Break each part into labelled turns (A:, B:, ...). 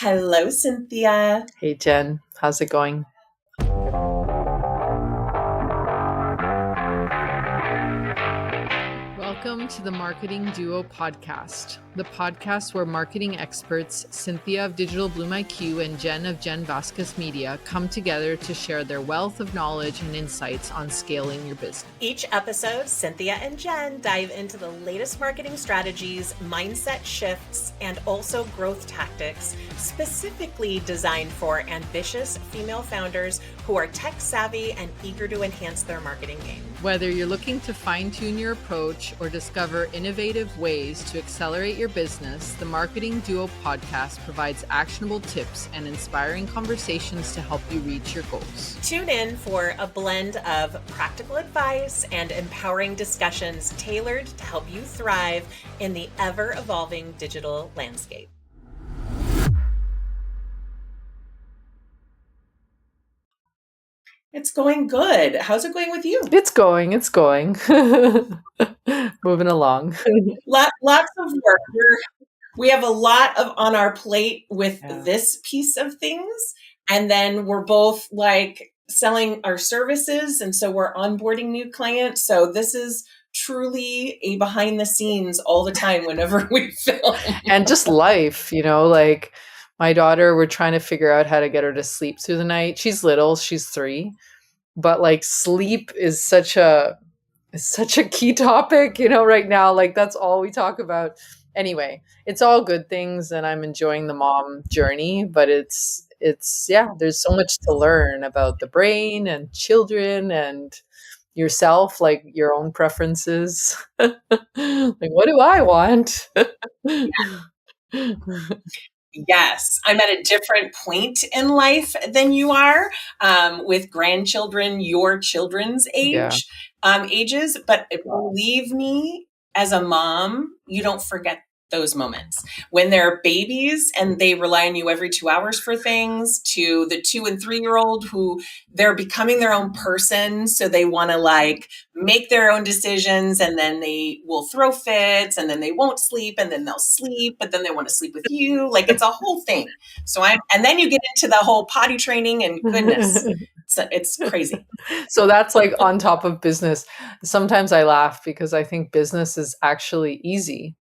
A: Hello, Cynthia.
B: Hey, Jen. How's it going? Welcome to the Marketing Duo podcast, the podcast where marketing experts Cinthia of Digital Bloom IQ and Jen of Jen Vasquez Media come together to share their wealth of knowledge and insights on scaling your business.
A: Each episode, Cinthia and Jen dive into the latest marketing strategies, mindset shifts, and also growth tactics specifically designed for ambitious female founders who are tech savvy and eager to enhance their marketing game.
B: Whether you're looking to fine-tune your approach or discover innovative ways to accelerate your business, the Marketing Duo podcast provides actionable tips and inspiring conversations to help you reach your goals.
A: Tune in for a blend of practical advice and empowering discussions tailored to help you thrive in the ever-evolving digital landscape. It's going good. How's it going with you?
B: It's going. Moving along.
A: Lots of work. We have a lot on our plate with this piece of things. And then we're both like selling our services. And so we're onboarding new clients. So this is truly a behind the scenes all the time whenever we film.
B: And just life, like my daughter, we're trying to figure out how to get her to sleep through the night. She's little, she's 3, but like sleep is such a key topic, right now. Like that's all we talk about. Anyway, it's all good things and I'm enjoying the mom journey, but it's there's so much to learn about the brain and children and yourself, like your own preferences. Like, what do I want?
A: Yes, I'm at a different point in life than you are, with grandchildren, your children's ages. But believe me, as a mom, you don't forget those moments when they're babies and they rely on you every 2 hours for things, to the 2 and 3-year-old who they're becoming their own person. So they want to like make their own decisions and then they will throw fits and then they won't sleep and then they'll sleep, but then they want to sleep with you. Like it's a whole thing. And then you get into the whole potty training and goodness, it's crazy.
B: So that's like on top of business. Sometimes I laugh because I think business is actually easy.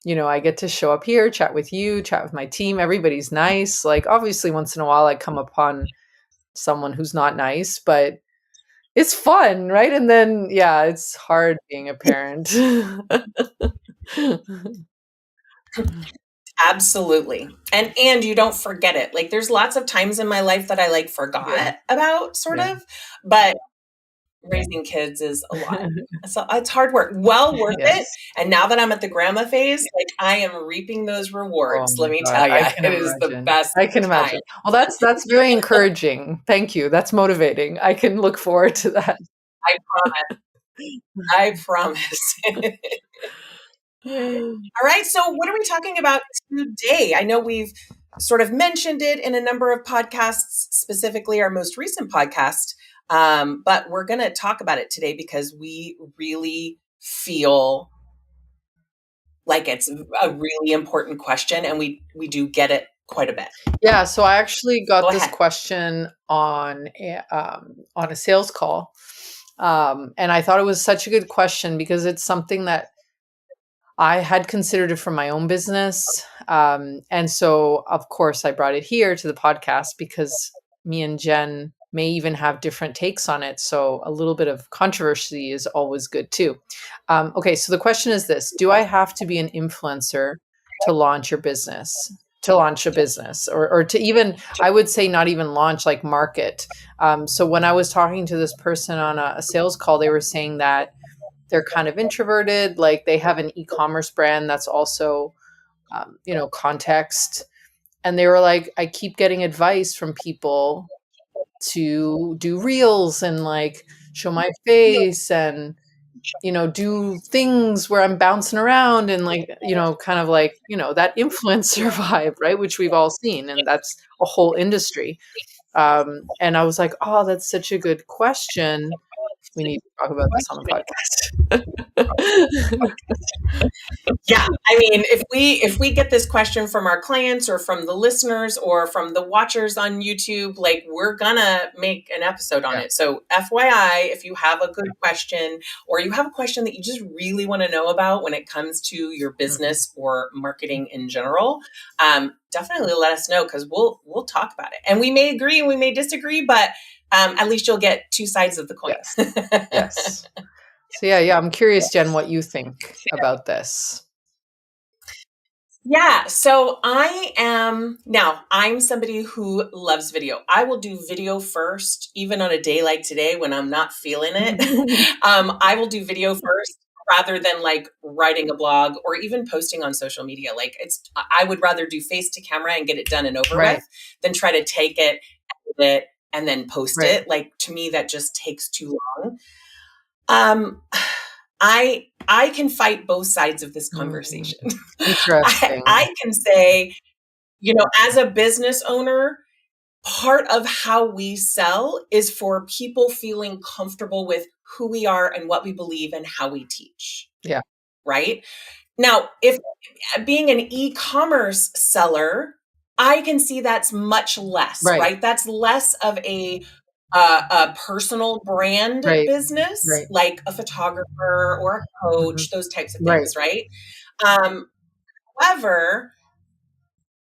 B: I get to show up here, chat with you, chat with my team. Everybody's nice. Like obviously once in a while I come upon someone who's not nice, but it's fun, right? And then, it's hard being a parent.
A: Absolutely. And you don't forget it. Like there's lots of times in my life that I like forgot about sort of, but raising kids is a lot. So it's hard work, well worth it. And now that I'm at the grandma phase, like I am reaping those rewards. Let me tell you, it is the best.
B: I can imagine. Well, that's very encouraging. Thank you. That's motivating. I can look forward to that.
A: I promise. All right. So what are we talking about today? I know we've sort of mentioned it in a number of podcasts, specifically our most recent podcast. But we're going to talk about it today because we really feel like it's a really important question and we do get it quite a bit.
B: Yeah. So I actually got this question on a sales call. And I thought it was such a good question because it's something that I had considered it for my own business. And so of course I brought it here to the podcast because me and Jen may even have different takes on it. So a little bit of controversy is always good too. Okay, so the question is this: do I have to be an influencer to launch your business? To launch a business or to even, I would say not even launch, like market. So when I was talking to this person on a sales call, they were saying that they're kind of introverted, like they have an e-commerce brand that's also, context. And they were like, I keep getting advice from people to do reels and like show my face and, do things where I'm bouncing around and like, kind of like, that influencer vibe, right? Which we've all seen. And that's a whole industry. And I was like, oh, that's such a good question. We need to talk about this on the podcast.
A: Yeah, I mean, if we get this question from our clients or from the listeners or from the watchers on YouTube, like we're gonna make an episode on it. So FYI, if you have a good question or you have a question that you just really want to know about when it comes to your business or marketing in general, definitely let us know because we'll talk about it. And we may agree and we may disagree, but at least you'll get two sides of the coin.
B: Yes. So yeah, I'm curious, Jen, what you think about this.
A: Yeah, so I'm somebody who loves video. I will do video first, even on a day like today when I'm not feeling it. I will do video first rather than like writing a blog or even posting on social media. Like I would rather do face to camera and get it done and over with than try to take it, edit it, and then post it. Like to me, that just takes too long. I can fight both sides of this conversation.
B: Interesting.
A: I can say, as a business owner, part of how we sell is for people feeling comfortable with who we are and what we believe and how we teach.
B: Yeah.
A: Right? Now, if being an e-commerce seller, I can see that's much less, right? That's less of a personal brand business, like a photographer or a coach, those types of things, right? However,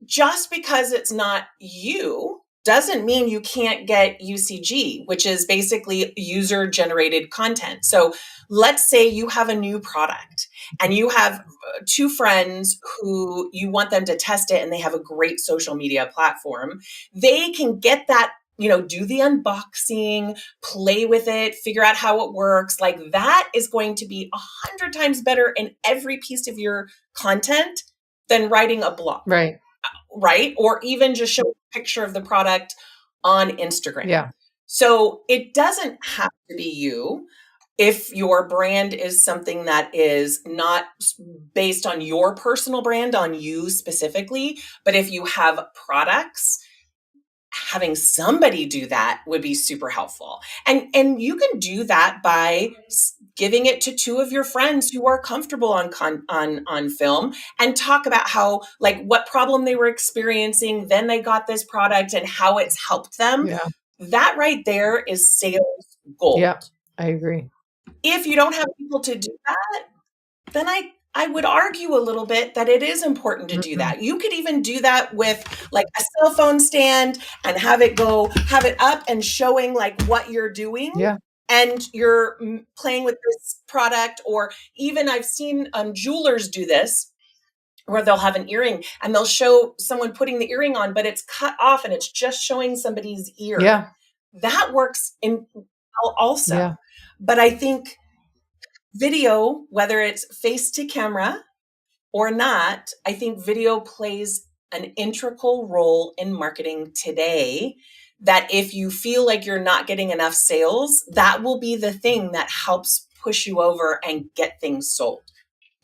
A: just because it's not you doesn't mean you can't get UCG, which is basically user generated content. So let's say you have a new product and you have two friends who you want them to test it and they have a great social media platform. They can get that, do the unboxing, play with it, figure out how it works. Like that is going to be 100 times better in every piece of your content than writing a blog. Right? Or even just show a picture of the product on Instagram.
B: Yeah.
A: So it doesn't have to be you. If your brand is something that is not based on your personal brand, on you specifically, but if you have products, having somebody do that would be super helpful. And you can do that by giving it to two of your friends who are comfortable on film and talk about how, like, what problem they were experiencing, then they got this product and how it's helped them.
B: Yeah.
A: That right there is sales gold.
B: Yeah, I agree.
A: If you don't have people to do that, then I would argue a little bit that it is important to do that. You could even do that with like a cell phone stand and have it up and showing like what you're doing.
B: Yeah.
A: And you're playing with this product, or even I've seen jewelers do this where they'll have an earring and they'll show someone putting the earring on, but it's cut off and it's just showing somebody's ear.
B: Yeah.
A: That works also.
B: Yeah.
A: But I think video, whether it's face to camera or not, I think video plays an integral role in marketing today. That if you feel like you're not getting enough sales, that will be the thing that helps push you over and get things sold.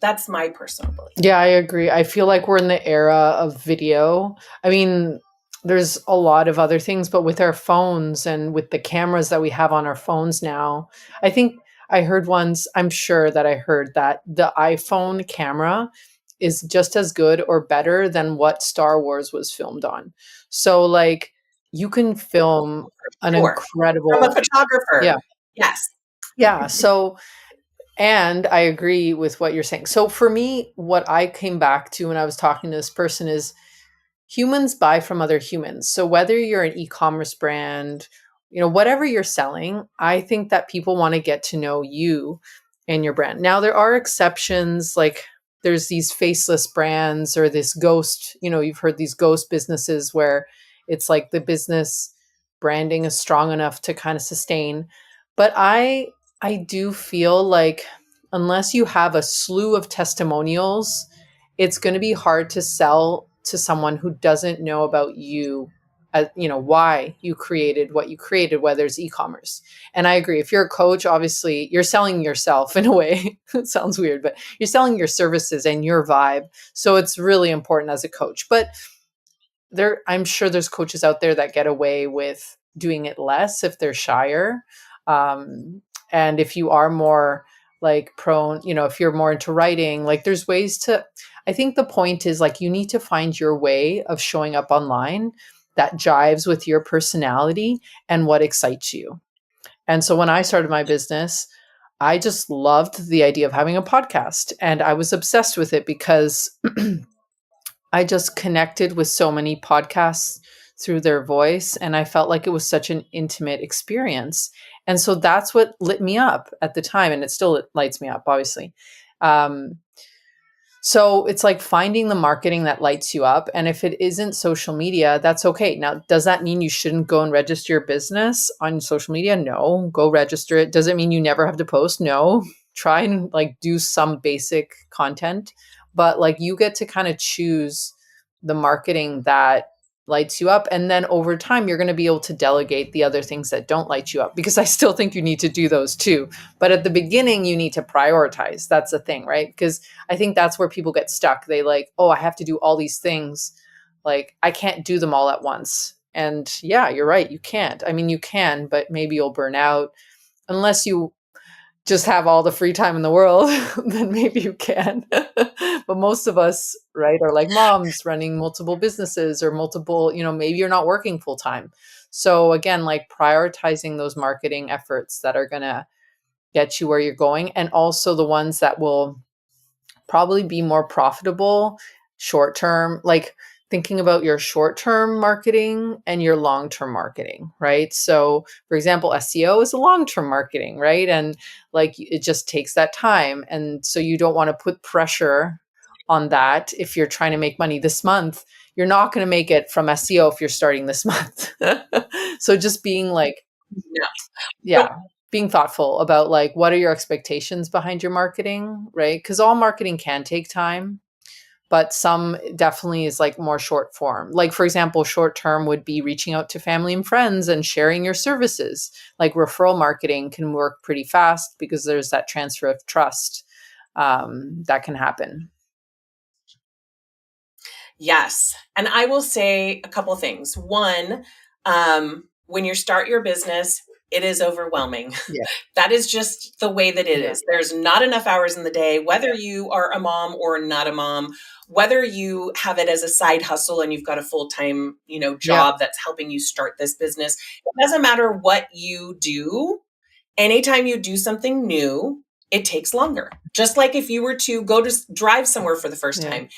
A: That's my personal belief.
B: Yeah, I agree. I feel like we're in the era of video. I mean, there's a lot of other things, but with our phones and with the cameras that we have on our phones now, I think I heard once, I'm sure that I heard that the iPhone camera is just as good or better than what Star Wars was filmed on. So like you can film an incredible...
A: From a photographer.
B: Yeah.
A: Yes.
B: Yeah. So, and I agree with what you're saying. So for me, what I came back to when I was talking to this person is humans buy from other humans. So whether you're an e-commerce brand, whatever you're selling, I think that people want to get to know you and your brand. Now, there are exceptions, like there's these faceless brands or this ghost, you've heard these ghost businesses where it's like the business branding is strong enough to kind of sustain. But I do feel like unless you have a slew of testimonials, it's going to be hard to sell to someone who doesn't know about you, why you created what you created, whether it's e-commerce. And I agree. If you're a coach, obviously you're selling yourself in a way. It sounds weird, but you're selling your services and your vibe. So it's really important as a coach. But I'm sure there's coaches out there that get away with doing it less if they're shyer. And if you are more like prone, if you're more into writing, like there's ways to, I think the point is like you need to find your way of showing up online that jives with your personality and what excites you. And so when I started my business, I just loved the idea of having a podcast, and I was obsessed with it because I just connected with so many podcasts through their voice, and I felt like it was such an intimate experience. And so that's what lit me up at the time, and it still lights me up, obviously. Um, so it's like finding the marketing that lights you up. And if it isn't social media, that's okay. Now, does that mean you shouldn't go and register your business on social media? No, go register it. Does it mean you never have to post? No. Try and like do some basic content, but like you get to kind of choose the marketing that lights you up. And then over time, you're going to be able to delegate the other things that don't light you up, because I still think you need to do those too. But at the beginning, you need to prioritize. That's the thing, right? Because I think that's where people get stuck. They like, oh, I have to do all these things. Like, I can't do them all at once. And yeah, you're right. You can't. I mean, you can, but maybe you'll burn out unless you just have all the free time in the world, then maybe you can. But most of us, right, are like moms running multiple businesses or multiple, maybe you're not working full time. So again, like prioritizing those marketing efforts that are going to get you where you're going, and also the ones that will probably be more profitable short term, like thinking about your short term marketing and your long term marketing, right? So, for example, SEO is a long term marketing, right? And like it just takes that time. And so you don't want to put pressure on that. If you're trying to make money this month, you're not going to make it from SEO if you're starting this month. So just being like, yeah, being thoughtful about like what are your expectations behind your marketing, right? Because all marketing can take time, but some definitely is like more short form. Like, for example, short term would be reaching out to family and friends and sharing your services. Like referral marketing can work pretty fast because there's that transfer of trust that can happen.
A: Yes. And I will say a couple things. One, when you start your business, it is overwhelming.
B: Yeah.
A: That is just the way that it is. There's not enough hours in the day, whether you are a mom or not a mom, whether you have it as a side hustle and you've got a full-time, job that's helping you start this business. It doesn't matter what you do. Anytime you do something new, it takes longer. Just like if you were to go to drive somewhere for the first time,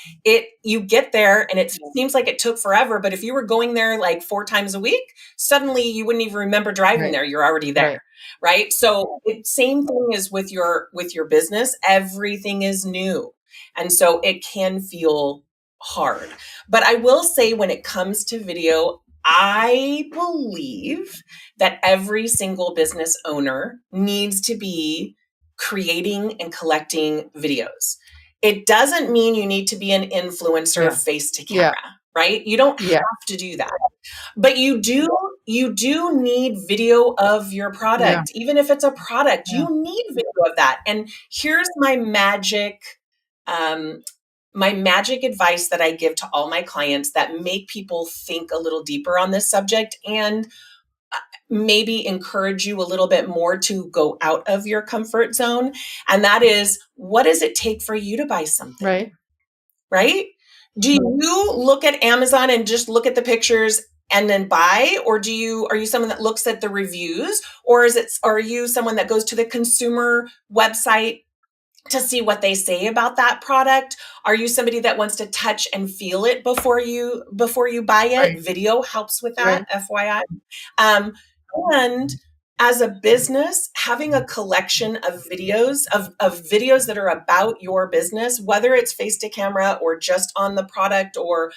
A: you get there and it seems like it took forever. But if you were going there like 4 times a week, suddenly you wouldn't even remember driving there. You're already there. Right. So same thing is with your business. Everything is new. And so it can feel hard. But I will say when it comes to video, I believe that every single business owner needs to be creating and collecting videos. It doesn't mean you need to be an influencer face to camera, right? You don't have to do that. But you do need video of your product. Even if it's a product, you need video of that. And here's my magic advice that I give to all my clients that make people think a little deeper on this subject and maybe encourage you a little bit more to go out of your comfort zone. And that is, what does it take for you to buy something? Right? Do you look at Amazon and just look at the pictures and then buy? Or are you someone that looks at the reviews? Or are you someone that goes to the consumer website to see what they say about that product? Are you somebody that wants to touch and feel it before you buy it? Video helps with that, FYI. And as a business, having a collection of videos that are about your business, whether it's face to camera or just on the product or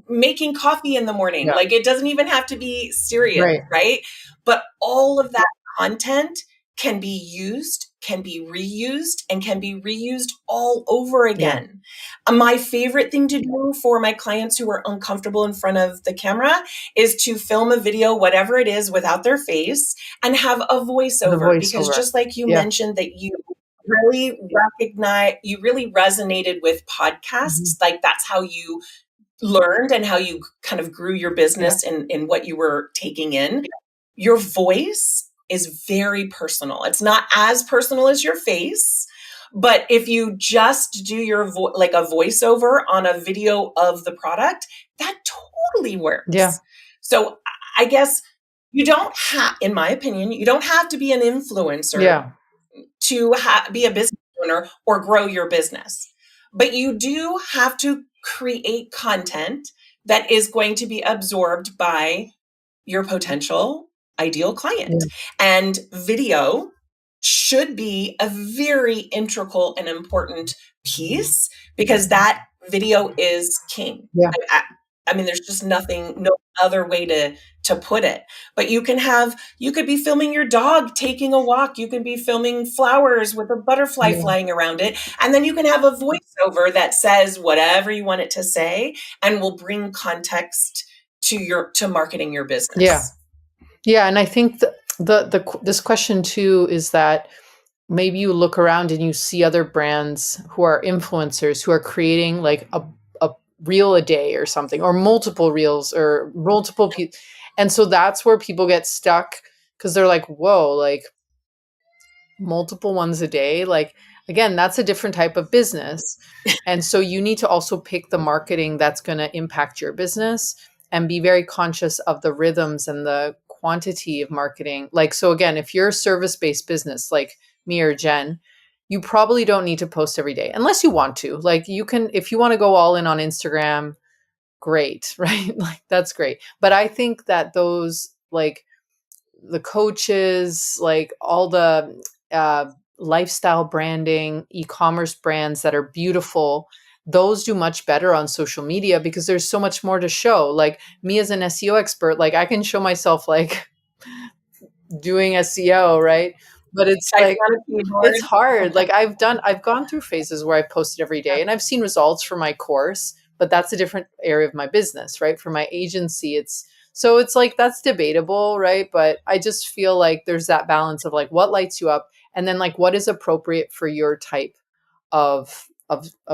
A: making coffee in the morning, like it doesn't even have to be serious, right? But all of that content can be used, can be reused, and can be reused all over again. My favorite thing to do for my clients who are uncomfortable in front of the camera is to film a video, whatever it is, without their face and have a voiceover. Because just like you mentioned that you really resonated with podcasts, like that's how you learned and how you kind of grew your business in what you were taking in. Your voice is very personal. It's not as personal as your face, but if you just do your like a voiceover on a video of the product, that totally works.
B: Yeah.
A: So I guess you don't have, in my opinion, you don't have to be an influencer to be a business owner or grow your business. But you do have to create content that is going to be absorbed by your potential ideal client. And video should be a very integral and important piece because that video is king. I mean, there's just no other way to put it. But you could be filming your dog taking a walk. You can be filming flowers with a butterfly flying around it. And then you can have a voiceover that says whatever you want it to say and will bring context to marketing your business.
B: Yeah. And I think this question too is that maybe you look around and you see other brands who are influencers who are creating like a reel a day or something, or multiple reels or multiple and so that's where people get stuck because they're like, whoa, like multiple ones a day. Like, again, that's a different type of business. And so you need to also pick the marketing that's going to impact your business and be very conscious of the rhythms and the quantity of marketing. Like, so again, if you're a service-based business like me or Jen, you probably don't need to post every day unless you want to. Like, you can, if you want to go all in on Instagram, great, right? Like, that's great. But I think that those, like, the coaches, like all the lifestyle branding, e-commerce brands that are beautiful, those do much better on social media because there's so much more to show. Like, me as an SEO expert, like I can show myself like doing SEO, right? But it's like, it's hard. Like I've gone through phases where I've posted every day and I've seen results for my course, but that's a different area of my business, right? For my agency, it's like, that's debatable, right? But I just feel like there's that balance of like what lights you up and then like what is appropriate for your type of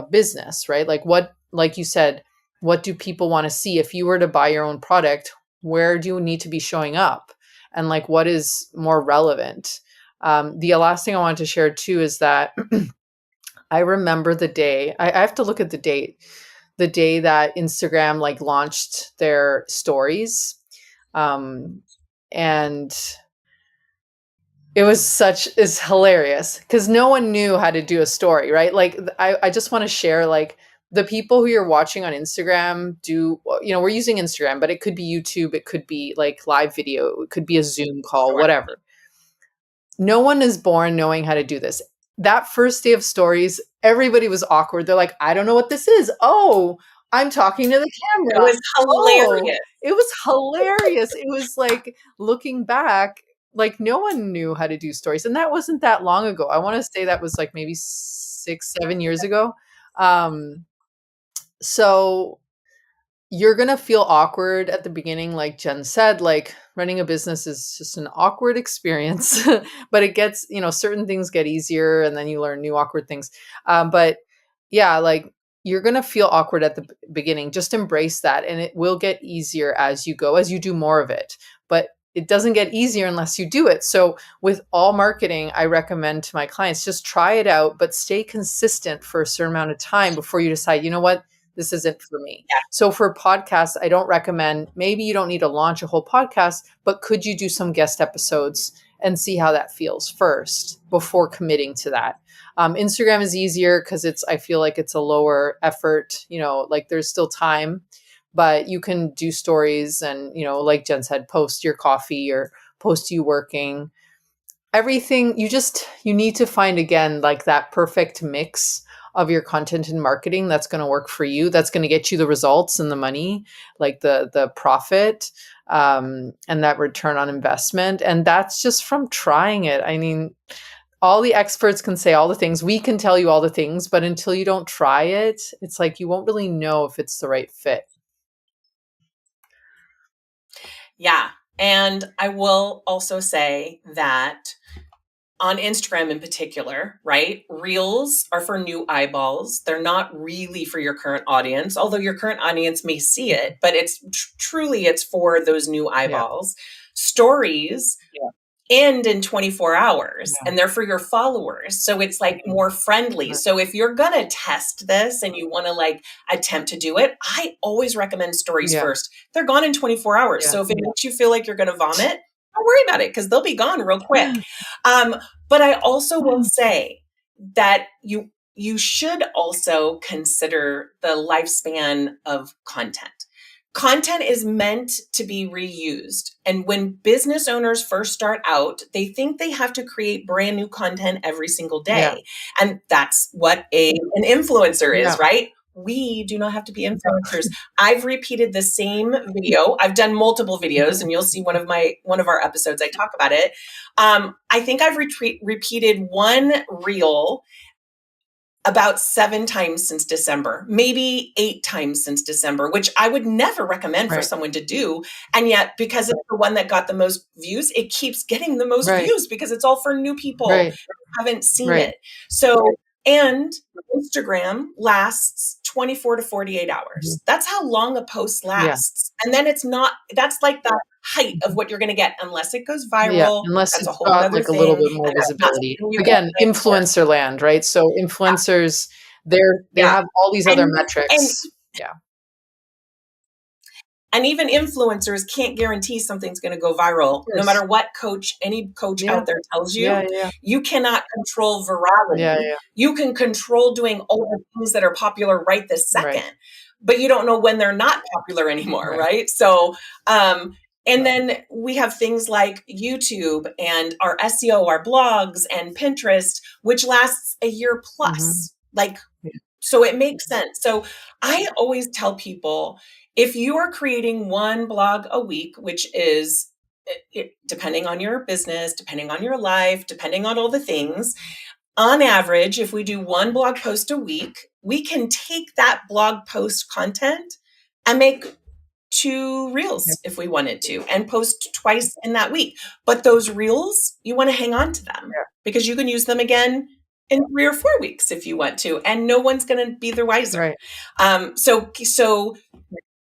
B: business, right? Like what, like you said, what do people want to see? If you were to buy your own product, where do you need to be showing up? And like what is more relevant? The last thing I wanted to share too is that I remember the day, I have to look at the day that Instagram like launched their stories. And it's hilarious because no one knew how to do a story, right? Like I just want to share, like, the people who you're watching on Instagram we're using Instagram, but it could be YouTube, it could be like live video, it could be a Zoom call, whatever. No one is born knowing how to do this. That first day of stories, everybody was awkward. They're like, I don't know what this is. Oh, I'm talking to the camera.
A: It was hilarious.
B: It was hilarious. It was like, looking back, like no one knew how to do stories. And that wasn't that long ago. I want to say that was like maybe 6-7 years ago. So you're going to feel awkward at the beginning. Like Jen said, like running a business is just an awkward experience, but it gets, certain things get easier and then you learn new awkward things. But yeah, like you're going to feel awkward at the beginning. Just embrace that. And it will get easier as you go, as you do more of it. But it doesn't get easier unless you do it. So with all marketing, I recommend to my clients, just try it out, but stay consistent for a certain amount of time before you decide, you know what, this isn't for me.
A: Yeah.
B: So for podcasts, I don't recommend, maybe you don't need to launch a whole podcast, but could you do some guest episodes and see how that feels first before committing to that? Instagram is easier because I feel like it's a lower effort, like there's still time, but you can do stories and, like Jen said, post your coffee or post you working. Everything, you need to find, again, like that perfect mix of your content and marketing that's going to work for you, that's going to get you the results and the money, like the profit, and that return on investment. And that's just from trying it. I mean, all the experts can say all the things, we can tell you all the things, but until you don't try it, it's like you won't really know if it's the right fit.
A: Yeah. And I will also say that on Instagram in particular, right? Reels are for new eyeballs. They're not really for your current audience, although your current audience may see it, but it's truly for those new eyeballs. Yeah. Stories end in 24 hours and they're for your followers. So it's like more friendly. So if you're going to test this and you want to like attempt to do it, I always recommend stories first. They're gone in 24 hours. So if it makes you feel like you're going to vomit, don't worry about it because they'll be gone real quick. But I also will say that you should also consider the lifespan of content. Content is meant to be reused. And when business owners first start out, they think they have to create brand new content every single day. Yeah. And that's what an influencer is, right? We do not have to be influencers. I've repeated the same video. I've done multiple videos, and you'll see one of our episodes, I talk about it. I think I've repeated one reel about 7 times since December, maybe 8 times since December, which I would never recommend for someone to do. And yet, because it's the one that got the most views, it keeps getting the most views because it's all for new people who haven't seen it. So, and Instagram lasts 24 to 48 hours. That's how long a post lasts. And then that's like the height of what you're going to get unless it goes viral.
B: Unless
A: that's
B: it's got like a little bit more visibility. Again, influencer land, right? So influencers, they have all these other metrics.
A: And even influencers can't guarantee something's going to go viral. No matter what any coach out there tells you, you cannot control virality. You can control doing all the things that are popular right this second, but you don't know when they're not popular anymore, right? So, and then we have things like YouTube and our SEO, our blogs and Pinterest, which lasts a year plus. So it makes sense. So I always tell people, if you are creating one blog a week, which is depending on your business, depending on your life, depending on all the things, on average, if we do one blog post a week, we can take that blog post content and make 2 reels if we wanted to and post twice in that week. But those reels, you want to hang on to them because you can use them again in 3 or 4 weeks if you want to, and no one's going to be the wiser. So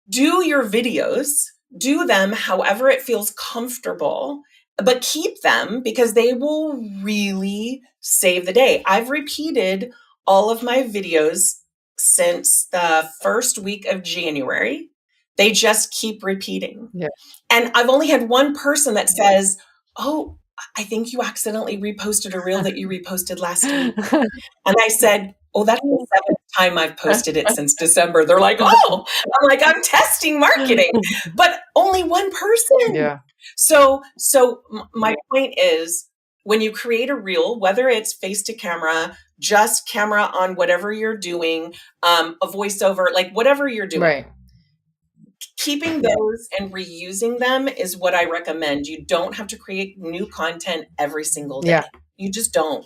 A: do your videos, do them however it feels comfortable, but keep them because they will really save the day. I've repeated all of my videos since the first week of January. They just keep repeating. And I've only had one person that says, "Oh, I think you accidentally reposted a reel that you reposted last week." And I said, "Oh, that's the 7th time I've posted it since December." They're like, "Oh," I'm like, "I'm testing marketing," but only one person. So my point is, when you create a reel, whether it's face to camera, just camera on whatever you're doing, a voiceover, like whatever you're doing, keeping those and reusing them is what I recommend. You don't have to create new content every single day. You just don't.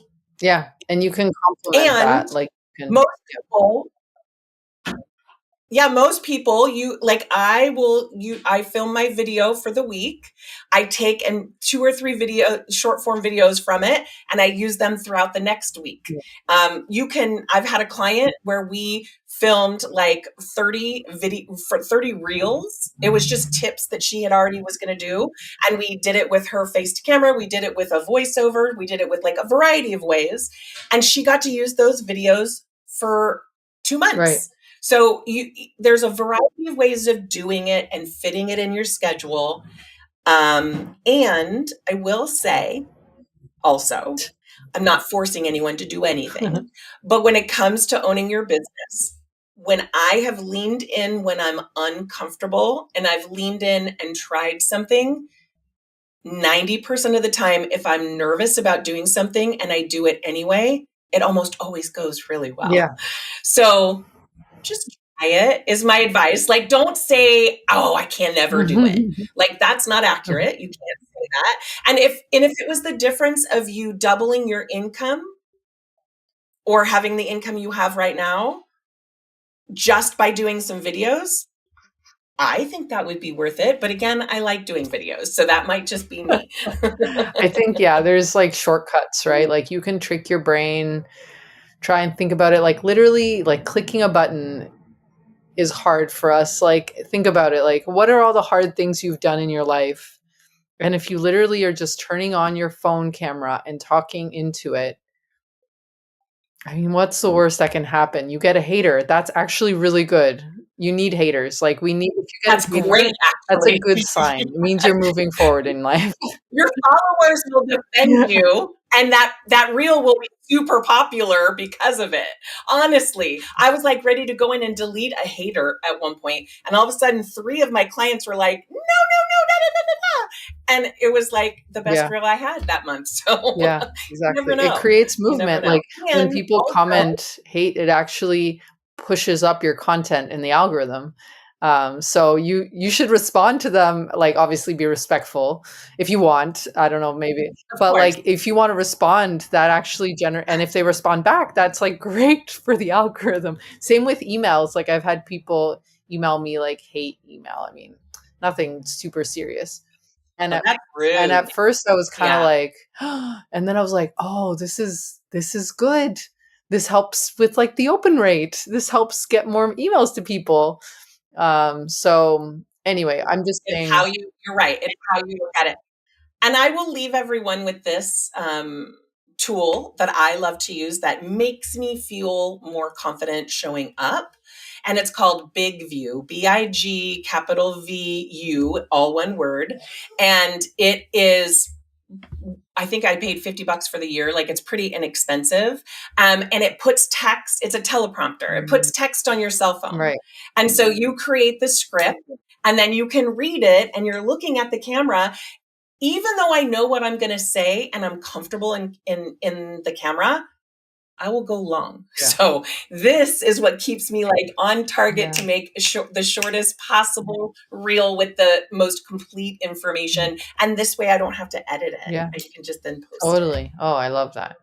B: And you can complement that. Like
A: most people, I film my video for the week. I take 2 or 3 short form videos from it, and I use them throughout the next week. I've had a client where we filmed like 30 reels. It was just tips that she had already was going to do. And we did it with her face to camera. We did it with a voiceover. We did it with like a variety of ways. And she got to use those videos for 2 months. So there's a variety of ways of doing it and fitting it in your schedule. And I will say also, I'm not forcing anyone to do anything, but when it comes to owning your business, when I have leaned in when I'm uncomfortable and I've leaned in and tried something, 90% of the time, if I'm nervous about doing something and I do it anyway, it almost always goes really well. So just try it is my advice. Like, don't say, "Oh, I can never do it." Like, that's not accurate. You can't say that. And if it was the difference of you doubling your income or having the income you have right now just by doing some videos, I think that would be worth it. But again, I like doing videos, so that might just be me.
B: I think, there's like shortcuts, right? Like you can trick your brain, try and think about it. Like literally, like clicking a button is hard for us. Like think about it. Like what are all the hard things you've done in your life? And if you literally are just turning on your phone camera and talking into it, I mean, what's the worst that can happen? You get a hater. That's actually really good. You need haters. Like, we need, if you get
A: That's
B: a hater,
A: great,
B: that's a
A: actually.
B: good sign. It means you're moving forward in life.
A: Your followers will defend you, and that reel will be super popular because of it. Honestly, I was like ready to go in and delete a hater at one point, and all of a sudden 3 of my clients were like, no, no, no, da, da, da, da, da. And it was like the best
B: Yeah.
A: reel I had that month. So
B: Yeah,
A: you never
B: exactly. It
A: know.
B: creates
A: You never
B: movement.
A: know.
B: Like, when
A: And
B: people
A: also,
B: comment hate, it actually pushes up your content in the algorithm. So you should respond to them, like, obviously be respectful if you want. I don't know, maybe.
A: of
B: But
A: course,
B: like, if you want to respond, that actually and if they respond back, that's like great for the algorithm. Same with emails. Like, I've had people email me like hate email. I mean, nothing super serious. And
A: well,
B: at
A: that's
B: and
A: rude.
B: at first I was kinda
A: Yeah.
B: like, and then I was like, "Oh, this is good. This helps with, like, the open rate. This helps get more emails to people." So anyway, I'm just
A: It's how
B: saying.
A: you're right. It's how you look at it. And I will leave everyone with this tool that I love to use that makes me feel more confident showing up. And it's called Big View, BIG capital VU, all one word. And it is, I think I paid $50 for the year. Like, it's pretty inexpensive. And it puts text, it's a teleprompter. It puts text on your cell phone.
B: Right.
A: And so you create the script and then you can read it and you're looking at the camera. Even though I know what I'm going to say and I'm comfortable in the camera, I will go long.
B: Yeah.
A: So this is what keeps me like on target
B: Yeah.
A: to make the shortest possible reel with the most complete information. And this way I don't have to edit it.
B: Yeah.
A: I can just then post
B: Totally. Oh, I love that.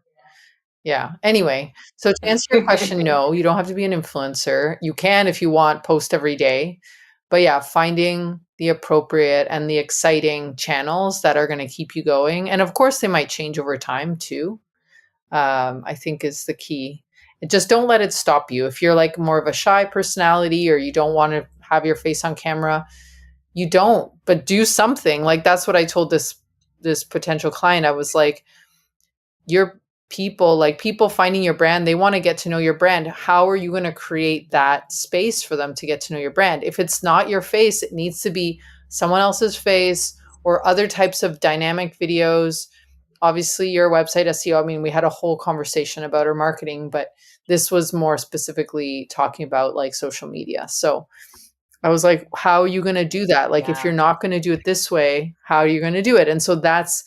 B: Yeah. Anyway, so to answer your question,
A: it.
B: no, you don't have to be an influencer. You can, if you want, post every day. But yeah, finding the appropriate and the exciting channels that are going to keep you going. And of course, they might change over time too. I think is the key. And just don't let it stop you. If you're like more of a shy personality or you don't want to have your face on camera, you don't, but do something. Like, that's what I told this potential client. I was like, your people, like, people finding your brand, they want to get to know your brand. How are you going to create that space for them to get to know your brand? If it's not your face, it needs to be someone else's face or other types of dynamic videos. Obviously, your website SEO, I mean, we had a whole conversation about our marketing, but this was more specifically talking about like social media. So I was like, how are you going to do that? Like, if
A: Yeah.
B: you're not going to do it this way, how are you going to do it? And so that's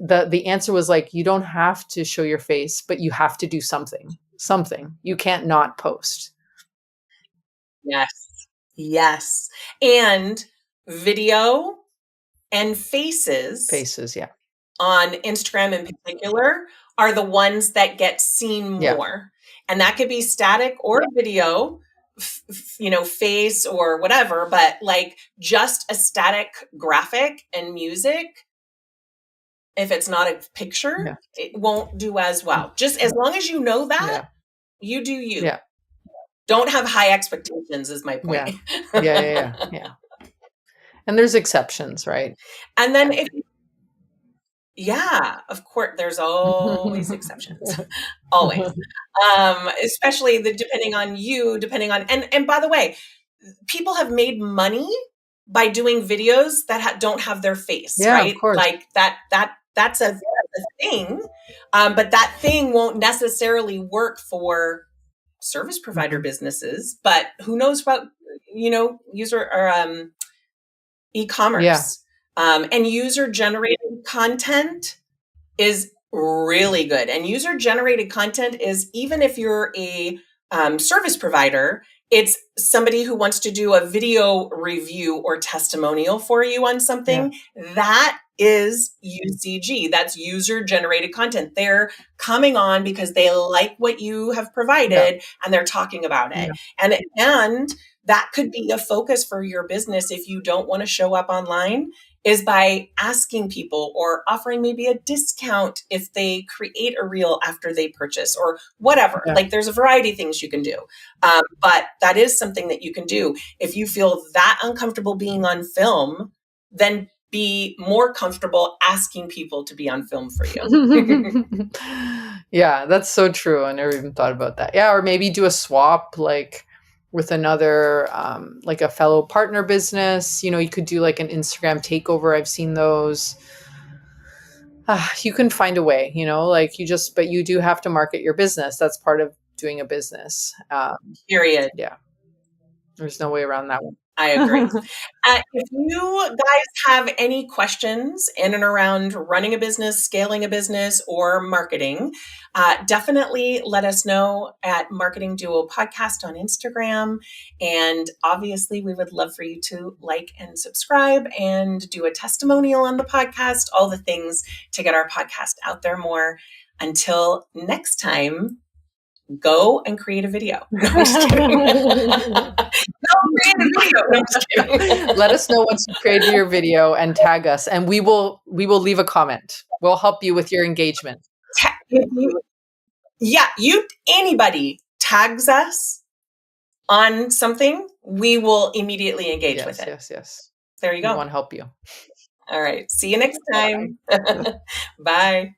B: the answer was like, you don't have to show your face, but you have to do something. Something. You can't not post.
A: Yes. Yes. And video and faces
B: Yeah.
A: on Instagram in particular are the ones that get seen
B: Yeah.
A: more. And that could be static or video, face or whatever, but like just a static graphic and music, if it's not a picture,
B: Yeah.
A: it won't do as well. Just as long as you know that,
B: Yeah.
A: you do you.
B: Yeah.
A: Don't have high expectations is my point.
B: Yeah. And there's exceptions, right?
A: And then yeah, of course, there's always exceptions. Always. Especially depending on, and by the way, people have made money by doing videos that don't have their face,
B: Yeah, of
A: right?
B: course.
A: Like that's a thing. But that thing won't necessarily work for service provider businesses, but who knows about, user or
B: Yeah.
A: e-commerce. And user generated content is really good. And user generated content is, even if you're a service provider, it's somebody who wants to do a video review or testimonial for you on something. That is UCG. That's user generated content. They're coming on because they like what you have provided and they're talking about it. And that could be a focus for your business if you don't want to show up online, is by asking people or offering maybe a discount if they create a reel after they purchase or whatever. Like, there's a variety of things you can do. But that is something that you can do. If you feel that uncomfortable being on film, then be more comfortable asking people to be on film for you.
B: Yeah, that's so true. I never even thought about that. Yeah, or maybe do a swap like with another like a fellow partner business. You could do like an Instagram takeover. I've seen those. You can find a way, like but you do have to market your business. That's part of doing a business.
A: Period.
B: Yeah. There's no way around that one.
A: I agree. If you guys have any questions in and around running a business, scaling a business, or marketing, definitely let us know at Marketing Duo Podcast on Instagram. And obviously, we would love for you to like and subscribe and do a testimonial on the podcast, all the things to get our podcast out there more. Until next time, go and create a video. No, I'm just kidding. Go create a video. No, I'm just kidding.
B: Let us know once you created your video and tag us, and we will leave a comment. We'll help you with your engagement.
A: Anybody tags us on something, we will immediately engage with it.
B: Yes.
A: There you go.
B: We want to help you.
A: All right. See you next time. Bye.